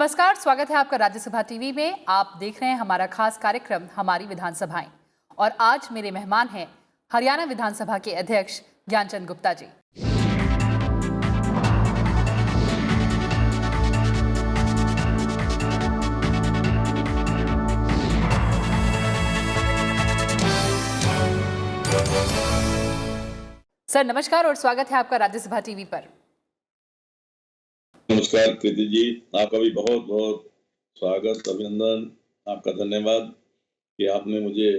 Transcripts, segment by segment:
नमस्कार, स्वागत है आपका राज्यसभा टीवी में। आप देख रहे हैं हमारा खास कार्यक्रम हमारी विधानसभाएं। और आज मेरे मेहमान हैं हरियाणा विधानसभा के अध्यक्ष ज्ञानचंद गुप्ता जी। सर नमस्कार और स्वागत है आपका राज्यसभा टीवी पर। नमस्कार कृति जी, आपका भी बहुत बहुत स्वागत, अभिनंदन। आपका धन्यवाद कि आपने मुझे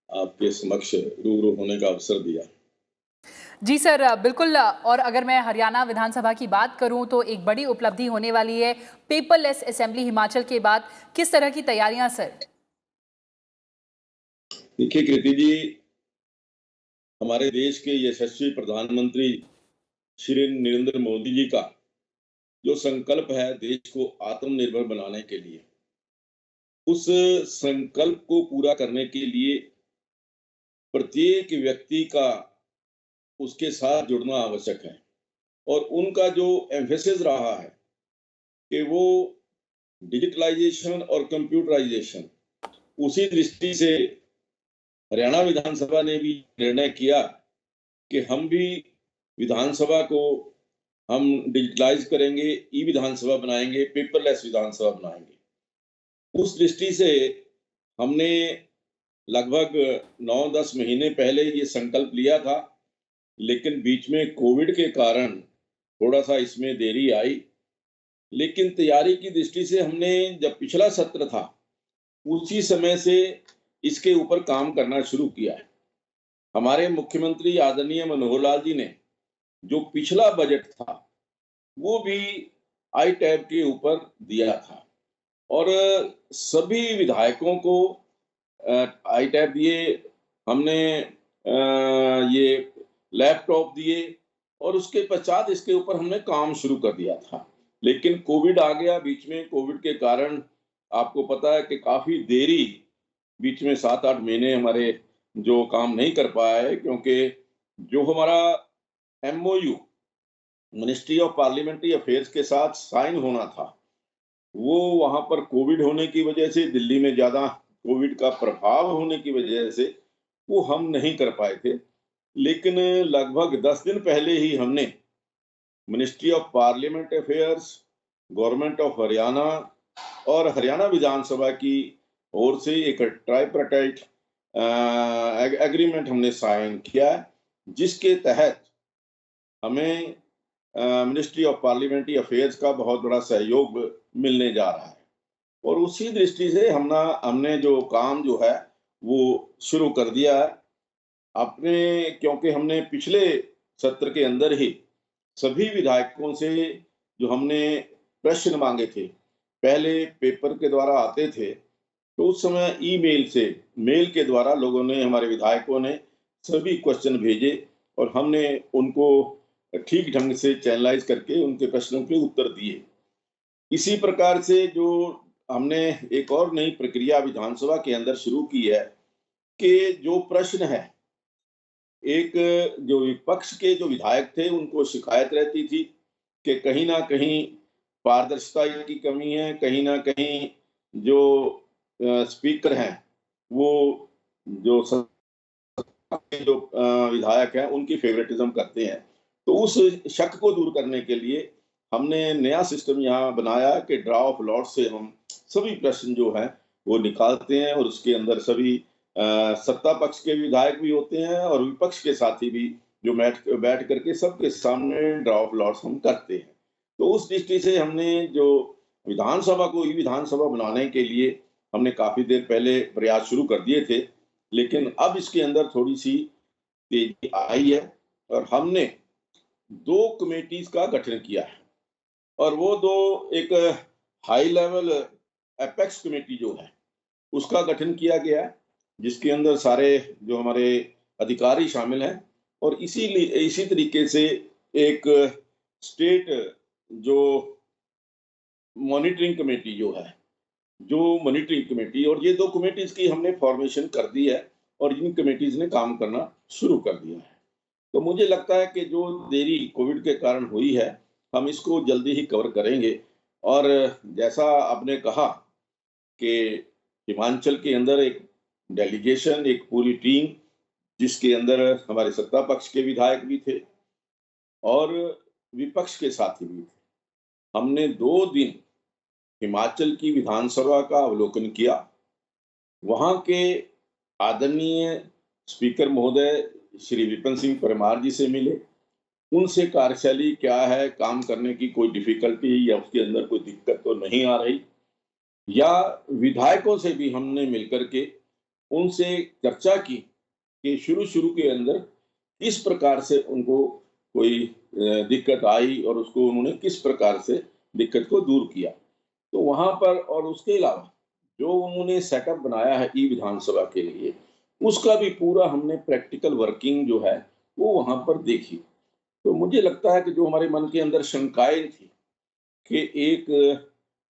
आपके समक्ष रूबरू होने का अवसर दिया। जी सर, बिल्कुल। और अगर मैं हरियाणा विधानसभा की बात करूं तो एक बड़ी उपलब्धि होने वाली है पेपरलेस असेंबली हिमाचल के बाद। किस तरह की तैयारियां सर? देखिए कृति जी, हमारे देश के यशस्वी प्रधानमंत्री श्री नरेंद्र मोदी जी का जो संकल्प है देश को आत्मनिर्भर बनाने के लिए, उस संकल्प को पूरा करने के लिए प्रत्येक व्यक्ति का उसके साथ जुड़ना आवश्यक है। और उनका जो एम्फेसिस रहा है कि वो डिजिटलाइजेशन और कंप्यूटराइजेशन, उसी दृष्टि से हरियाणा विधानसभा ने भी निर्णय किया कि हम भी विधानसभा को हम डिजिटलाइज करेंगे, ई विधानसभा बनाएंगे, पेपरलेस विधानसभा बनाएंगे। उस दृष्टि से हमने लगभग 9-10 महीने पहले ये संकल्प लिया था, लेकिन बीच में कोविड के कारण थोड़ा सा इसमें देरी आई। लेकिन तैयारी की दृष्टि से हमने जब पिछला सत्र था, उसी समय से इसके ऊपर काम करना शुरू किया है। हमारे मुख्यमंत्री आदरणीय मनोहर लाल जी ने जो पिछला बजट था, वो भी आई टैब के ऊपर दिया था और सभी विधायकों को आई टैब दिए। हमने ये लैपटॉप दिए और उसके पश्चात इसके ऊपर हमने काम शुरू कर दिया था। लेकिन कोविड आ गया बीच में। कोविड के कारण आपको पता है कि काफी देरी, बीच में 7-8 महीने हमारे जो काम नहीं कर पाया है, क्योंकि जो हमारा MOU ministry of parliamentary affairs के साथ साइन होना था, वो वहां पर कोविड होने की वजह से, दिल्ली में ज्यादा कोविड का प्रभाव होने की वजह से वो हम नहीं कर पाए थे। लेकिन लगभग 10 दिन पहले ही हमने ministry of parliament affairs, government of Haryana और हरियाणा विधानसभा की ओर से एक ट्राइपार्टाइट एग्रीमेंट हमने साइन किया, जिसके तहत हमें मिनिस्ट्री ऑफ पार्लियामेंट्री अफेयर्स का बहुत बड़ा सहयोग मिलने जा रहा है। और उसी दृष्टि से हमने जो काम जो है वो शुरू कर दिया है अपने, क्योंकि हमने पिछले सत्र के अंदर ही सभी विधायकों से जो हमने प्रश्न मांगे थे, पहले पेपर के द्वारा आते थे, तो उस समय ईमेल से, मेल के द्वारा लोगों ने, हमारे विधायकों ने सभी क्वेश्चन भेजे और हमने उनको ठीक ढंग से चैनलाइज करके उनके प्रश्नों के उत्तर दिए। इसी प्रकार से जो हमने एक और नई प्रक्रिया विधानसभा के अंदर शुरू की है कि जो प्रश्न है, एक जो विपक्ष के जो विधायक थे उनको शिकायत रहती थी कि कहीं ना कहीं पारदर्शिता की कमी है, कहीं ना कहीं जो स्पीकर हैं वो जो विधायक हैं उनकी फेवरेटिज्म करते हैं। तो उस शक को दूर करने के लिए हमने नया सिस्टम यहाँ बनाया कि ड्रा ऑफ लॉट से हम सभी प्रश्न जो हैं वो निकालते हैं और उसके अंदर सभी सत्ता पक्ष के विधायक भी होते हैं और विपक्ष के साथी भी, जो बैठ करके सबके सामने ड्रा ऑफ लॉट्स हम करते हैं। तो उस दृष्टि से हमने जो विधानसभा को ई विधानसभा बनाने के लिए हमने काफी देर पहले प्रयास शुरू कर दिए थे, लेकिन अब इसके अंदर थोड़ी सी तेजी आई है और हमने 2 कमेटीज का गठन किया है। और वो 2, एक हाई लेवल एपेक्स कमेटी जो है उसका गठन किया गया है, जिसके अंदर सारे जो हमारे अधिकारी शामिल हैं। और इसी तरीके से एक स्टेट जो मॉनिटरिंग कमेटी जो है, और ये 2 कमेटीज की हमने फॉर्मेशन कर दी है और इन कमेटीज ने काम करना शुरू कर दिया है। तो मुझे लगता है कि जो देरी कोविड के कारण हुई है, हम इसको जल्दी ही कवर करेंगे और जैसा आपने कहा कि हिमाचल के अंदर एक डेलीगेशन, एक पूरी टीम, जिसके अंदर हमारे सत्ता पक्ष के विधायक भी थे और विपक्ष के साथी भी थे। हमने 2 दिन हिमाचल की विधानसभा का अवलोकन किया। वहाँ के आदरणीय स्पीकर महोदय श्री विपिन सिंह परमार जी से मिले। उनसे कार्यशैली क्या है, काम करने की कोई डिफ़िकल्टी या उसके अंदर कोई दिक्कत तो नहीं आ रही, या विधायकों से भी हमने मिलकर के उनसे चर्चा की कि शुरू-शुरू के अंदर किस प्रकार से उनको कोई दिक्कत आई और उसको उन्होंने किस प्रकार से दिक्कत को दूर किया। तो वहाँ पर और उसके अलावा जो उन्होंने सेटअप बनाया है ई-विधानसभा के लिए, उसका भी पूरा हमने प्रैक्टिकल वर्किंग जो है, वो वहाँ पर देखी। तो मुझे लगता है कि जो हमारे मन के अंदर शंकाएँ थी कि एक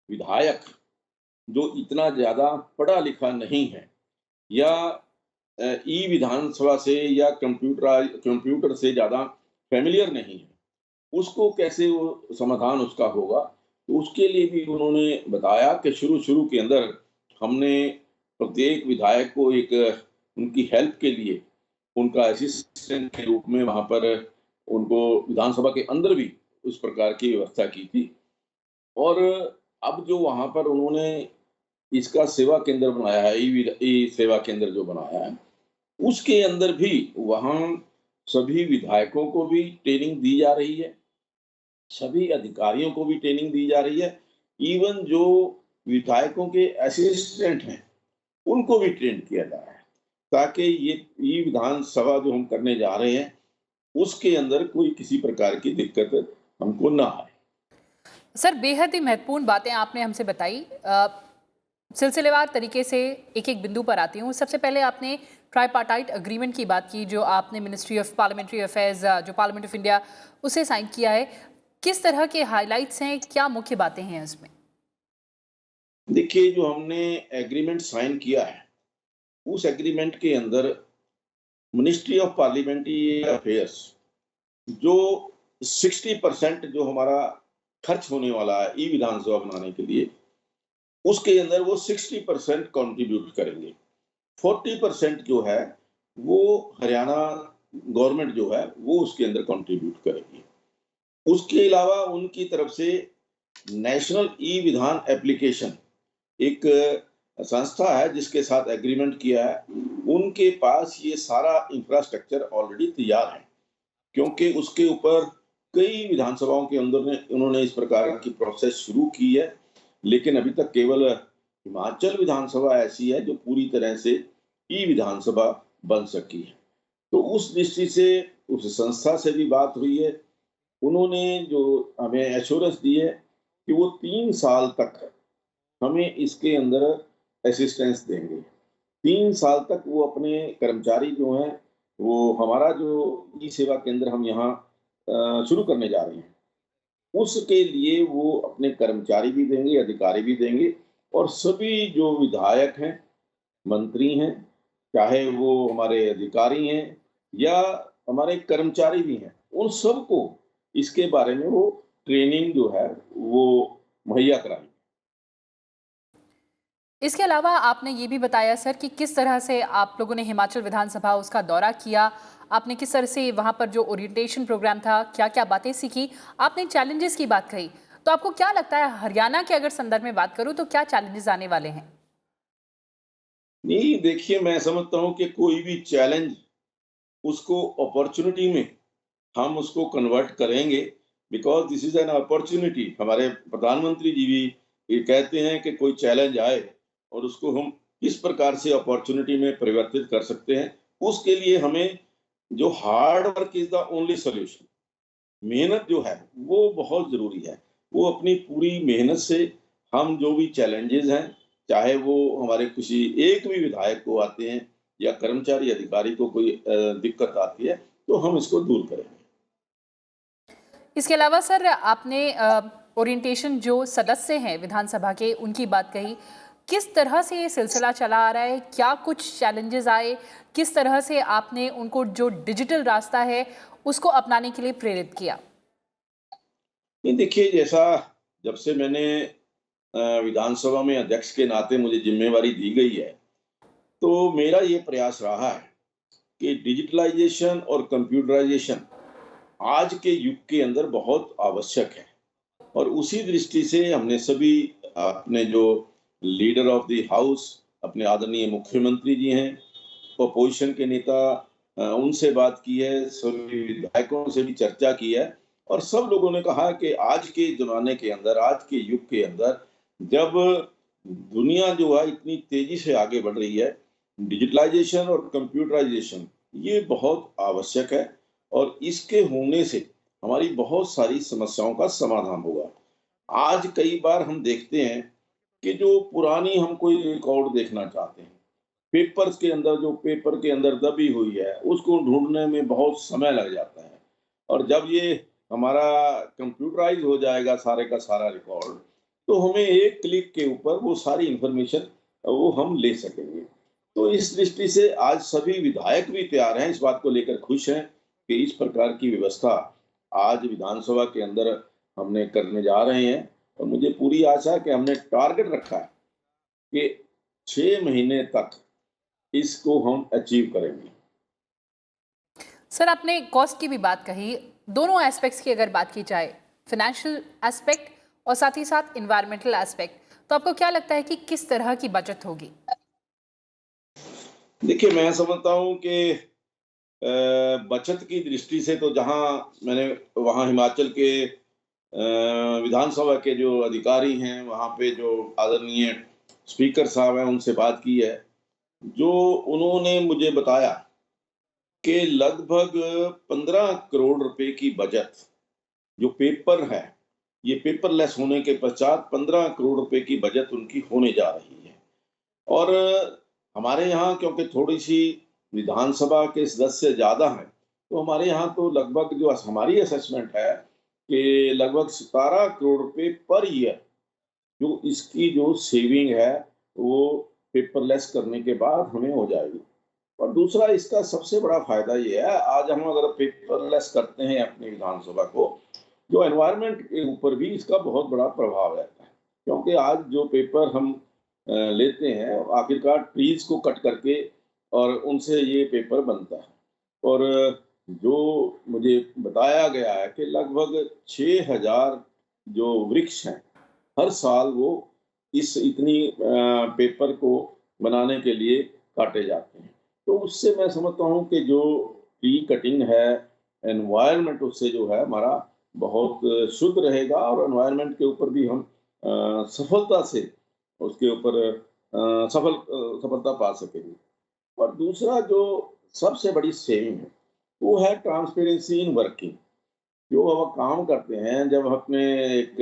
विधायक जो इतना ज़्यादा पढ़ा-लिखा नहीं है या ई विधानसभा से या कंप्यूटर से ज़्यादा फ़ैमिलियर नहीं है, उसको कैसे वो समाधान उसका होगा? तो उसके लिए भी उन्होंने बताया कि शुरू-शुरू के अंदर हमने प्रत्येक विधायक को एक उनकी हेल्प के लिए उनका असिस्टेंट के रूप में वहाँ पर उनको विधानसभा के अंदर भी उस प्रकार की व्यवस्था की थी। और अब जो वहाँ पर उन्होंने इसका सेवा केंद्र बनाया है, ई सेवा केंद्र जो बनाया है, उसके अंदर भी वहाँ सभी विधायकों को भी ट्रेनिंग दी जा रही है, सभी अधिकारियों को भी ट्रेनिंग दी जा रही है, इवन जो विधायकों के असिस्टेंट हैं, उनको भी ट्रेन किया जा रहा है, ताकि ये ई विधानसभा जो हम करने जा रहे हैं, उसके अंदर कोई किसी प्रकार की दिक्कत हमको ना आए। सर, बेहद ही महत्वपूर्ण बातें आपने हमसे बताई। सिलसिलेवार तरीके से एक-एक बिंदु पर आती हूँ। सबसे पहले आपने ट्राइपार्टाइट एग्रीमेंट की बात की, जो आपने मिनिस्ट्री ऑफ पार्लियामेंट्री अफेयर्स, जो पार्लियामेंट ऑफ इंडिया, उसे साइन किया है। किस तरह के हाइलाइट्स हैं, क्या मुख्य बातें हैं इसमें? देखिए, जो हमने एग्रीमेंट साइन किया है, उस एग्रीमेंट के अंदर मिनिस्ट्री ऑफ पार्लियामेंट्री अफेयर्स जो 60% जो हमारा खर्च होने वाला है ई विधानसभा बनाने के लिए, उसके अंदर वो 60% कंट्रीब्यूट करेंगे। 40% जो है, वो हरियाणा गवर्नमेंट जो है, वो उसके अंदर कंट्रीब्यूट करेगी। उसके अलावा उनकी तरफ से नेशनल ई विधान एप्लीकेशन एक संस्था है जिसके साथ एग्रीमेंट किया है, उनके पास ये सारा इंफ्रास्ट्रक्चर ऑलरेडी तैयार है। क्योंकि उसके ऊपर कई विधानसभाओं के अंदर ने उन्होंने इस प्रकार की प्रोसेस शुरू की है, लेकिन अभी तक केवल हिमाचल विधानसभा ऐसी है जो पूरी तरह से ई विधानसभा बन सकी है। तो उस दृष्टि से उस संस्था से भी बात हुई है। उन्होंने जो हमें एश्योरेंस दी है कि वो 3 साल तक हमें इसके अंदर असिस्टेंस देंगे। 3 साल तक वो अपने कर्मचारी जो हैं, वो हमारा जो ई सेवा केंद्र हम यहाँ शुरू करने जा रहे हैं, उसके लिए वो अपने कर्मचारी भी देंगे, अधिकारी भी देंगे और सभी जो विधायक हैं, मंत्री हैं, चाहे वो हमारे अधिकारी हैं या हमारे कर्मचारी भी हैं, उन सबको इसके बारे में वो ट्रेनिंग जो है, वो मुहैया कराएँगे। इसके अलावा आपने ये भी बताया सर कि किस तरह से आप लोगों ने हिमाचल विधानसभा उसका दौरा किया। आपने किस तरह से वहाँ पर जो ओरिएंटेशन प्रोग्राम था, क्या-क्या बातें सीखी। आपने चैलेंजेस की बात कही। तो आपको क्या लगता है, हरियाणा के अगर संदर्भ में बात करूँ, तो क्या चैलेंजेस आने वाले हैं? नहीं, देखिए मैं समझता हूँ कि कोई भी चैलेंज उसको अपॉर्च्युनिटी में हम उसको कन्वर्ट करेंगे, because this is an opportunity. हमारे प्रधानमंत्री जी भी ये कहते हैं कि कोई चैलेंज आए और उसको हम किस प्रकार से अपॉर्च्युनिटी में परिवर्तित कर सकते हैं, उसके लिए हमें जो hard work is the only solution. मेहनत जो है, वो बहुत ज़रूरी है। वो अपनी पूरी मेहनत से हम जो भी चैलेंजेज़ हैं, चाहे वो हमारे किसी एक भी विधायक को आते हैं या कर्मचारी अधिकारी को कोई दिक्कत आती है, तो हम इसको दूर करेंगे। इसके अलावा सर आपने ओरिएंटेशन जो सदस्य हैं विधानसभा के, उनकी बात कही। किस तरह से ये सिलसिला चला आ रहा है? क्या कुछ चैलेंजेस आए? किस तरह से आपने उनको जो डिजिटल रास्ता है, उसको अपनाने के लिए प्रेरित किया? नहीं देखिए, जैसा जब से मैंने विधानसभा में अध्यक्ष के नाते मुझे ज़िम्मेवारी दी गई है, तो मेरा ये प्रयास रहा है कि डिजिटलाइज़ेशन और कंप्यूटराइज़ेशन आज के युग के अंदर बहुत आवश्यक है। और उसी दृष्टि से हमने सभी अपने जो लीडर ऑफ द हाउस अपने आदरणीय मुख्यमंत्री जी हैं, अपोजिशन के नेता उनसे बात की है, सभी विधायकों से भी चर्चा की है और सब लोगों ने कहा कि आज के ज़माने के अंदर, आज के युग के अंदर जब दुनिया जो है इतनी तेज़ी से आगे बढ़ रही है, डिजिटलाइज़ेशन और कंप्यूटराइज़ेशन ये बहुत आवश्यक है और इसके होने से हमारी बहुत सारी समस्याओं का समाधान होगा। आज कई बार हम देखते हैं कि जो पुरानी हम कोई रिकॉर्ड देखना चाहते हैं, पेपर्स के अंदर जो पेपर के अंदर दबी हुई है, उसको ढूँढने में बहुत समय लग जाता है। और जब ये हमारा कंप्यूटराइज़ हो जाएगा सारे का सारा रिकॉर्ड, तो हमें एक क्लिक के ऊपर वो सारी इन्फॉर्मेशन वो हम ले सकेंगे। तो इस दृष्टि से आज सभी विधायक भी तैयार हैं, इस बात को लेकर खुश हैं कि इस प्रकार की व्यवस्था आज विधानसभा के अंदर हमने करने जा रहे हैं और मुझे पूरी आशा है कि हमने टारगेट रखा है कि 6 महीने तक इसको हम अचीव करेंगे। सर, आपने कॉस्ट की भी बात कही। दोनों एस्पेक्ट्स की अगर बात की जाए, फाइनेंशियल एस्पेक्ट और साथ ही साथ एनवायरमेंटल एस्पेक्ट, तो आपको क्या लगता है कि किस तरह की बचत होगी? देखिए, मैं समझता हूँ कि बचत की दृष्टि से तो जहाँ मैंने वहाँ हिमाचल के विधानसभा के जो अधिकारी हैं, वहाँ पे जो आदरणीय स्पीकर साहब हैं, उनसे बात की है। जो उन्होंने मुझे बताया कि लगभग 15 करोड़ रुपए की बचत जो पेपर है, ये पेपरलेस होने के पश्चात 15 करोड़ रुपए की बचत उनकी होने जा रही है। और हमारे यहाँ क्योंकि थोड़ी-सी विधानसभा के सदस्य ज़्यादा हैं, तो हमारे यहाँ तो लगभग जो हमारी असेसमेंट है कि लगभग 17 करोड़ रुपए पर ईयर जो इसकी जो सेविंग है, वो पेपरलेस करने के बाद हमें हो जाएगी। और दूसरा इसका सबसे बड़ा फ़ायदा ये है, आज हम अगर पेपरलेस करते हैं अपनी विधानसभा को, जो एनवायरनमेंट के ऊपर भी इसका बहुत बड़ा प्रभाव रहता है। क्योंकि आज जो पेपर हम लेते हैं, आखिरकार ट्रीज़ को कट करके और उनसे ये पेपर बनता है। और जो मुझे बताया गया है कि लगभग 6000 जो वृक्ष हैं, हर साल वो इस इतनी पेपर को बनाने के लिए काटे जाते हैं। तो उससे मैं समझता हूँ कि जो ट्री कटिंग है, एनवायरनमेंट उससे जो है हमारा बहुत शुद्ध रहेगा और एनवायरनमेंट के ऊपर भी हम सफलता से उसके ऊपर सफलता पा सकेंगे। और दूसरा जो सबसे बड़ी सेविंग है, वो है ट्रांसपेरेंसी इन वर्किंग। जो अब काम करते हैं, जब आपने एक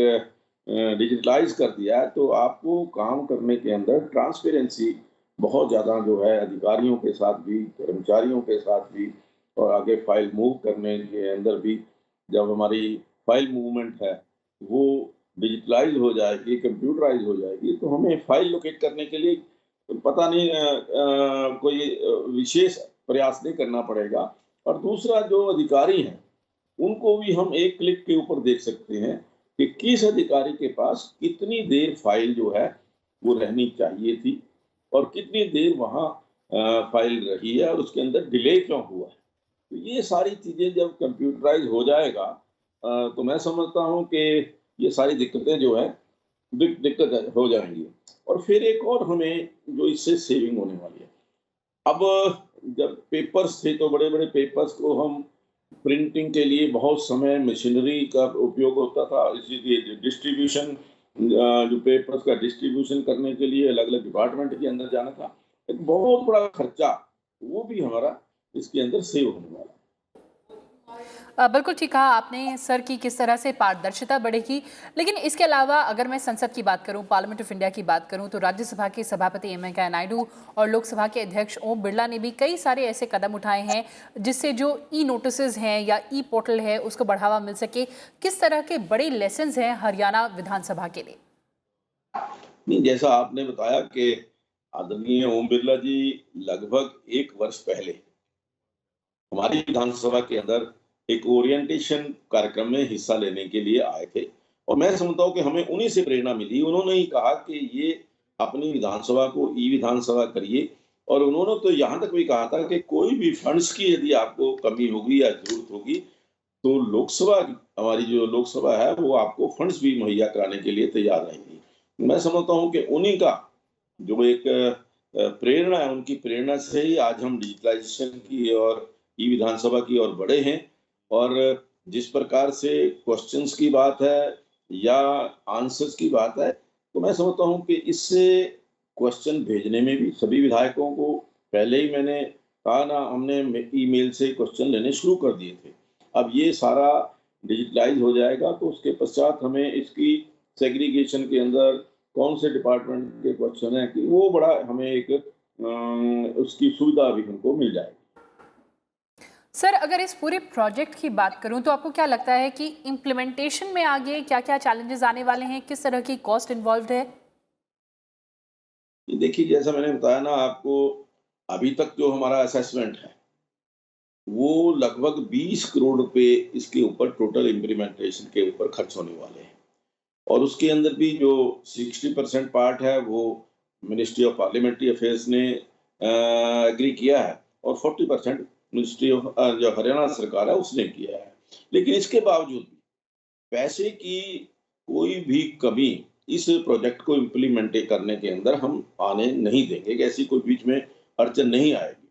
डिजिटलाइज़ कर दिया है, तो आपको काम करने के अंदर ट्रांसपेरेंसी बहुत ज़्यादा जो है अधिकारियों के साथ भी, कर्मचारियों के साथ भी और आगे फ़ाइल मूव करने के अंदर भी, जब हमारी फ़ाइल मूवमेंट है, वो डिजिटलाइज़ हो जाएगी, कंप्यूटराइज़ हो जाएगी, तो हमें फ़ाइल लोकेट करने के लिए पता नहीं कोई विशेष प्रयास नहीं करना पड़ेगा। और दूसरा जो अधिकारी हैं, उनको भी हम एक क्लिक के ऊपर देख सकते हैं कि किस अधिकारी के पास कितनी देर फाइल जो है वो रहनी चाहिए थी और कितनी देर वहाँ फाइल रही है और उसके अंदर डिले क्यों हुआ है। तो ये सारी चीज़ें जब कंप्यूटराइज़ हो जाएगा तो मैं समझता हूँ कि ये सारी दिक्कतें जो है दिक्कत हो जाएँगी। और फिर एक और हमें जो इससे सेविंग होने वाली है। अब जब पेपर्स थे तो बड़े-बड़े पेपर्स को हम प्रिंटिंग के लिए बहुत समय मशीनरी का उपयोग होता था, इसीलिए डिस्ट्रीब्यूशन जो पेपर्स का डिस्ट्रीब्यूशन करने के लिए अलग-अलग डिपार्टमेंट के अंदर जाना था। एक बहुत बड़ा खर्चा, वो भी हमारा इसके अंदर सेव होने वाला है। बिल्कुल ठीक कहा आपने सर कि किस तरह से पारदर्शिता बढ़ेगी। लेकिन इसके अलावा अगर मैं संसद की बात करूं, पार्लियामेंट ऑफ इंडिया की बात करूं, तो राज्यसभा के सभापति एम वेंकैया नायडू और लोकसभा के अध्यक्ष ओम बिरला ने भी कई सारे ऐसे कदम उठाए हैं जिससे जो ई नोटिसेज हैं या ई पोर्टल है उसको बढ़ावा मिल सके। किस तरह के बड़े लेसन हैं हरियाणा विधानसभा के लिए? नहीं, जैसा आपने बताया कि आदरणीय ओम बिरला जी लगभग 1 वर्ष पहले हमारी विधानसभा के अंदर एक ओरिएंटेशन कार्यक्रम में हिस्सा लेने के लिए आए थे और मैं समझता हूँ कि हमें उन्हीं से प्रेरणा मिली। उन्होंने ही कहा कि ये अपनी विधानसभा को ई-विधानसभा करिए, और उन्होंने तो यहाँ तक भी कहा था कि कोई भी फंड्स की यदि आपको कमी होगी या ज़रूरत होगी, तो लोकसभा, हमारी जो लोकसभा है, वो आपको फंड्स भी मुहैया कराने के लिए तैयार रहेंगी। मैं समझता हूँ कि उन्हीं का जो एक प्रेरणा है, उनकी प्रेरणा से ही आज हम डिजिटलाइज़ेशन की और ई-विधानसभा की ओर बढ़े हैं। और जिस प्रकार से क्वेश्चंस की बात है या आंसर्स की बात है, तो मैं समझता हूँ कि इससे क्वेश्चन भेजने में भी सभी विधायकों को पहले ही मैंने कहा ना, हमने ईमेल से क्वेश्चन लेने शुरू कर दिए थे। अब ये सारा डिजिटलाइज़ हो जाएगा, तो उसके पश्चात हमें इसकी सेग्रीगेशन के अंदर कौन से डिपार्टमेंट के क्वेश्चन हैं, कि वो बड़ा हमें एक उसकी सुविधा भी हमको मिल जाएगी। सर, अगर इस पूरे प्रोजेक्ट की बात करूं तो आपको क्या लगता है कि इम्प्लीमेंटेशन में आगे क्या-क्या चैलेंजेस आने वाले हैं? किस तरह की कॉस्ट इन्वॉल्व्ड है? ये देखिए, जैसा मैंने बताया ना आपको, अभी तक जो हमारा असेसमेंट है, वो लगभग 20 करोड़ रुपए इसके ऊपर टोटल इम्प्लीमेंटेशन के ऊपर खर्च होने वाले हैं। और उसके अंदर भी जो 60% पार्ट है, वो मिनिस्ट्री ऑफ पार्लियामेंट्री अफेयर्स ने एग्री किया है, और 40% मिनिस्ट्री ऑफ जो हरियाणा सरकार है उसने किया है। लेकिन इसके बावजूद भी पैसे की कोई भी कमी इस प्रोजेक्ट को इम्प्लीमेंट करने के अंदर हम आने नहीं देंगे, कि ऐसी कोई बीच में अड़चन नहीं आएगी।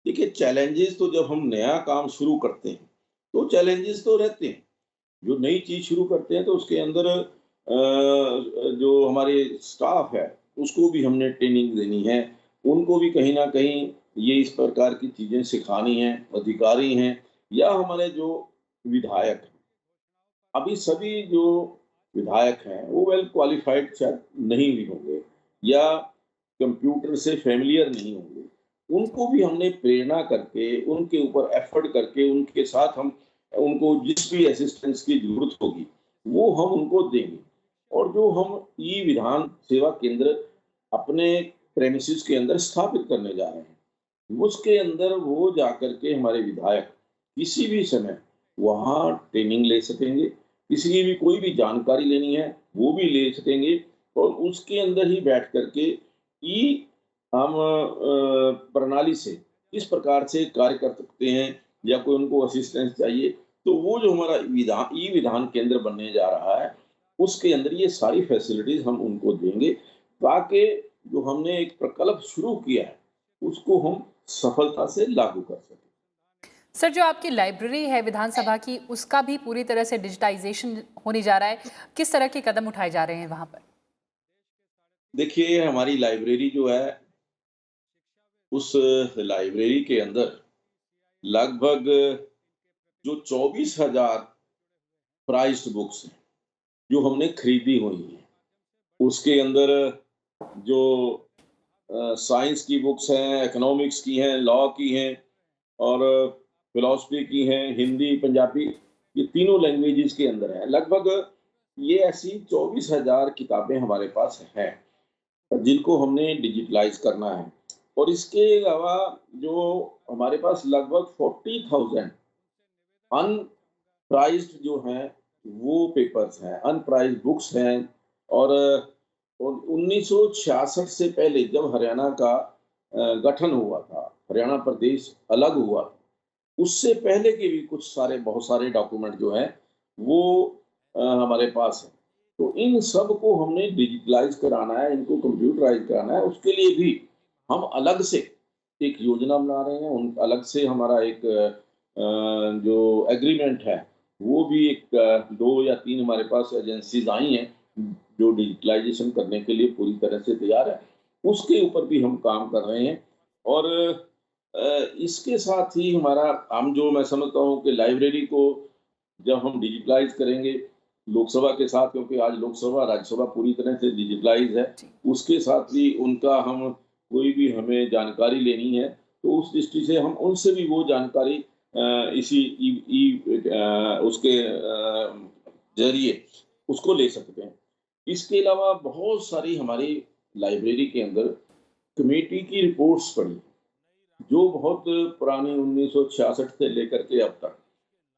देखिए, चैलेंजेस तो जब हम नया काम शुरू करते हैं, तो चैलेंजेस तो रहते हैं। जो नई चीज़ शुरू करते हैं, तो उसके अंदर जो हमारे स्टाफ है, उसको भी हमने ट्रेनिंग देनी है। उनको भी कहीं न कहीं ये इस प्रकार की चीज़ें सिखानी हैं, अधिकारी हैं या हमारे जो विधायक हैं। अभी सभी जो विधायक हैं, वो वेल क्वालिफ़ाइड शायद नहीं भी होंगे, या कंप्यूटर से फ़ैमिलियर नहीं होंगे। उनको भी हमने प्रेरणा करके, उनके ऊपर एफ़र्ट करके, उनके साथ हम उनको जिस भी असिस्टेंस की ज़रूरत होगी, वो हम उनको देंगे। और जो हम ई-विधान सेवा केंद्र अपने प्रेमिसेस के अंदर स्थापित करने जा रहे हैं, उसके अंदर वो जाकर के हमारे विधायक किसी भी समय वहाँ ट्रेनिंग ले सकेंगे, किसी की भी कोई भी जानकारी लेनी है, वो भी ले सकेंगे, और उसके अंदर ही बैठ कर के ई हम प्रणाली से किस प्रकार से कार्य कर सकते हैं, या कोई उनको असिस्टेंस चाहिए, तो वो जो हमारा ई-विधान केंद्र बनने जा रहा है, उसके अंदर ये सारी फैसिलिटीज़ हम उनको देंगे, ताकि जो हमने एक प्रकल्प शुरू किया है, उसको हम सफलता से लागू कर सकें। सर, जो आपकी लाइब्रेरी है विधानसभा की, उसका भी पूरी तरह से डिजिटाइज़ेशन होने जा रहा है। किस तरह के कदम उठाए जा रहे हैं वहाँ पर? देखिए, हमारी लाइब्रेरी जो है, उस लाइब्रेरी के अंदर लगभग जो 24,000 प्राइज्ड बुक्स हैं, जो हमने खरीदी हुई हैं, उसके अंदर जो साइंस की बुक्स हैं, इकोनॉमिक्स की हैं, लॉ की हैं, और फिलॉसफी की हैं, हिंदी, पंजाबी, ये तीनों लैंग्वेजेस के अंदर हैं। लगभग ये ऐसी 24,000 किताबें हमारे पास हैं, जिनको हमने डिजिटलाइज़ करना है। और इसके अलावा जो हमारे पास लगभग 40,000 अनप्राइज़्ड जो हैं, वो पेपर्स हैं, अनप्राइज़्ड बुक्स हैं। और 1966 से पहले जब हरियाणा का गठन हुआ था, हरियाणा प्रदेश अलग हुआ था, उससे पहले के भी बहुत सारे डॉक्यूमेंट जो हैं, वो हमारे पास हैं। तो इन सब को हमने डिजिटलाइज़ कराना है, इनको कंप्यूटराइज़ कराना है, उसके लिए भी हम अलग से एक योजना बना रहे हैं। उन अलग से हमारा एक जो एग्रीमेंट है, वो भी एक 2 या 3 हमारे पास एजेंसीज़ आई हैं, जो डिजिटलाइज़ेशन करने के लिए पूरी तरह से तैयार है। उसके ऊपर भी हम काम कर रहे हैं। और इसके साथ ही हमारा हम जो मैं समझता हूँ कि लाइब्रेरी को जब हम डिजिटलाइज़ करेंगे, लोकसभा के साथ, क्योंकि आज लोकसभा, राज्यसभा पूरी तरह से डिजिटलाइज़ है, जी। उसके साथ भी उनका हम कोई भी हमें जानकारी लेनी है, तो उस दृष्टि से हम उनसे भी वो जानकारी इसी ई ई उसके ज़रिए उसको ले सकते हैं। इसके अलावा बहुत सारी हमारी लाइब्रेरी के अंदर कमेटी की रिपोर्ट्स पड़ी, जो बहुत पुरानी 1966 से लेकर के अब तक,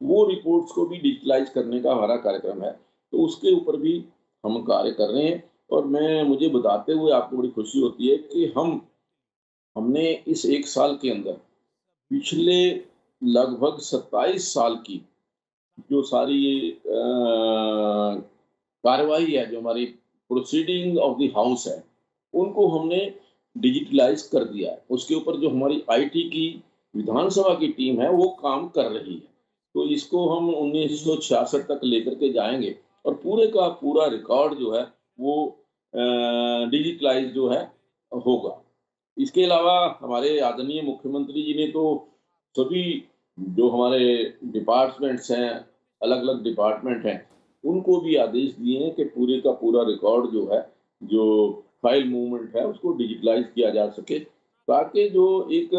वो रिपोर्ट्स को भी डिजिटलाइज़ करने का हमारा कार्यक्रम है। तो उसके ऊपर भी हम कार्य कर रहे हैं। और मुझे बताते हुए आपको बड़ी खुशी होती है कि हमने इस 1 साल के अंदर पिछले लगभग 27 साल की जो सारी कार्रवाई है, जो हमारी प्रोसीडिंग ऑफ द हाउस है, उनको हमने डिजिटलाइज़ कर दिया है। उसके ऊपर जो हमारी आईटी की विधानसभा की टीम है, वो काम कर रही है। तो इसको हम 1966 तक लेकर के जाएँगे और पूरे का पूरा रिकॉर्ड जो है, वो डिजिटलाइज़ जो है, होगा। इसके अलावा हमारे आदरणीय मुख्यमंत्री जी ने तो सभी जो हमारे डिपार्टमेंट्स हैं, अलग-अलग डिपार्टमेंट हैं, उनको भी आदेश दिए हैं कि पूरे का पूरा रिकॉर्ड जो है, जो फाइल मूवमेंट है, उसको डिजिटलाइज़ किया जा सके, ताकि जो एक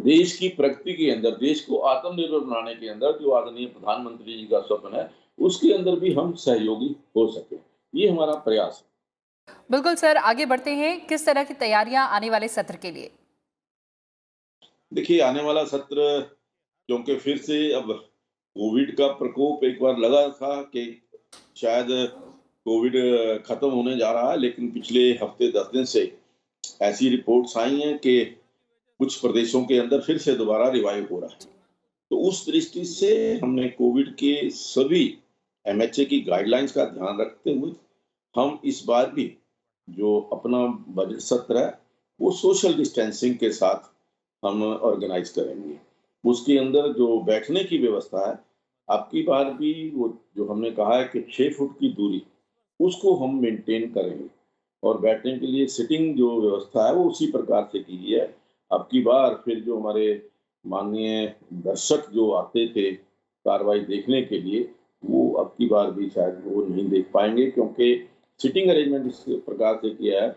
देश की प्रगति के अंदर, देश को आत्मनिर्भर बनाने के अंदर जो आदरणीय प्रधानमंत्री जी का स्वप्न है, उसके अंदर भी हम सहयोगी हो सकें। ये हमारा प्रयास है। बिल्कुल सर, आगे बढ़ते हैं। किस तरह की तैयारियां आने वाले सत्र के लिए? देखिए, आने वाला सत्र क्योंकि फिर से अब कोविड का प्रकोप एक बार लगा था कि शायद कोविड खत्म होने जा रहा है, लेकिन पिछले हफ्ते 10 दिन से ऐसी रिपोर्ट्स आई हैं कि कुछ प्रदेशों के अंदर फिर से दोबारा रिवाइव हो रहा है। तो उस दृष्टि से हमने कोविड के सभी एमएचए की गाइडलाइंस का ध्यान रखते हुए हम इस बार भी जो अपना बजट सत्र है, वो सोशल डिस्टेंसिंग के साथ हम ऑर्गेनाइज करेंगे। उसके अंदर जो बैठने की व्यवस्था है, अब की बार भी वो जो हमने कहा है कि 6 फुट की दूरी, उसको हम मेंटेन करेंगे और बैठने के लिए सिटिंग जो व्यवस्था है, वो उसी प्रकार से की गई है। अब की बार फिर जो हमारे माननीय दर्शक जो आते थे कार्रवाई देखने के लिए, वो अब की बार भी शायद वो नहीं देख पाएँगे, क्योंकि सीटिंग अरेंजमेंट इस प्रकार से किया है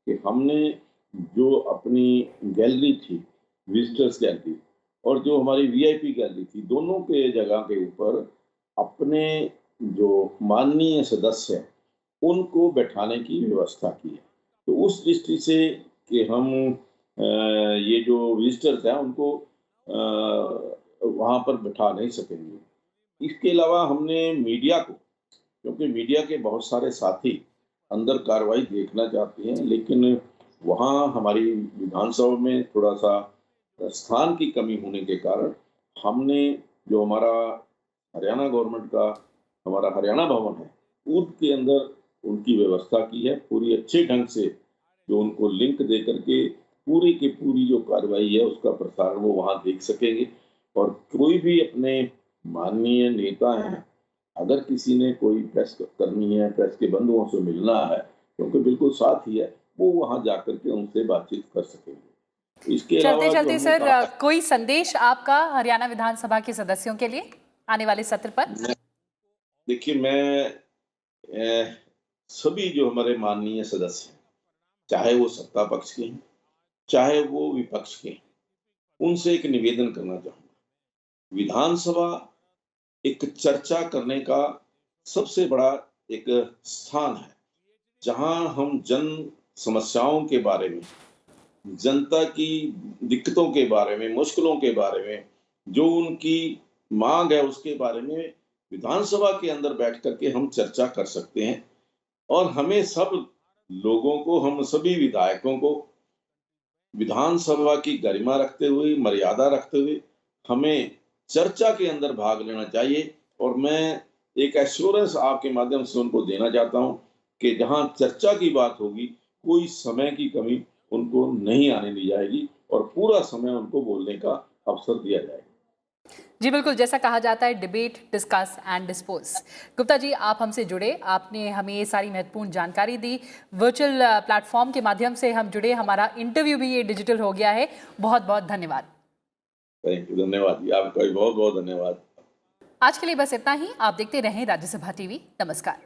कि हमने जो अपनी गैलरी थी, विज़िटर्स गैलरी और जो हमारी वीआईपी गैलरी थी, दोनों के जगह के ऊपर अपने जो माननीय सदस्य हैं, उनको बैठाने की व्यवस्था की है। तो उस दृष्टि से कि हम ये जो विज़िटर्स हैं, उनको वहाँ पर बिठा नहीं सकेंगे। इसके अलावा हमने मीडिया को, क्योंकि मीडिया के बहुत सारे साथी अंदर कार्रवाई देखना चाहते हैं, लेकिन वहाँ हमारी विधानसभा में थोड़ा-सा स्थान की कमी होने के कारण हमने जो हमारा हरियाणा गवर्नमेंट का हमारा हरियाणा भवन है, उसके अंदर उनकी व्यवस्था की है। पूरी अच्छे ढंग से जो उनको लिंक दे करके पूरी की पूरी जो कार्रवाई है, उसका प्रसारण वो वहाँ देख सकेंगे और कोई भी अपने माननीय नेता हैं, अगर किसी ने कोई प्रेस करनी है, प्रेस के बंधुओं से मिलना है, क्योंकि बिल्कुल साथ ही है, वो वहाँ जाकर के उनसे बातचीत कर सकेंगे। इसके अलावा जो चलते-चलते हमने सर, कहा कोई संदेश आपका हरियाणा विधानसभा के सदस्यों के लिए आने वाले सत्र पर? मैं देखिए मैं सभी जो हमारे माननीय सदस्य हैं, चाहे वो सत्ता पक्ष के हैं, चाहे वो विपक्ष के हैं, उनसे एक निवेदन करना चाहूँगा। विधानसभा एक चर्चा करने का सबसे बड़ा एक स्थान है, जहाँ हम जन समस्याओं के बारे में, जनता की दिक्कतों के बारे में, मुश्किलों के बारे में, जो उनकी माँग है उसके बारे में विधानसभा के अंदर बैठ कर के हम चर्चा कर सकते हैं और हमें सब लोगों को, हम सभी विधायकों को विधानसभा की गरिमा रखते हुए, मर्यादा रखते हुए हमें चर्चा के अंदर भाग लेना चाहिए और मैं एक एश्योरेंस आपके माध्यम से उनको देना चाहता हूँ कि जहाँ चर्चा की बात होगी, कोई समय की कमी उनको नहीं आने दी जाएगी और पूरा समय उनको बोलने का अवसर दिया जाएगा। जी बिल्कुल, जैसा कहा जाता है debate, discuss and dispose. Gupta ji, आप हमसे जुड़े, आपने हमें ये सारी महत्वपूर्ण जानकारी दी। वर्चुअल प्लेटफॉर्म के माध्यम से हम जुड़े, हमारा इंटरव्यू भी ये डिजिटल हो गया है। बहुत-बहुत धन्यवाद। थैंक यू, धन्यवाद जी। आपका भी बहुत-बहुत धन्यवाद। आज के लिए बस इतना ही। आप देखते रहें राज्यसभा टीवी। नमस्कार।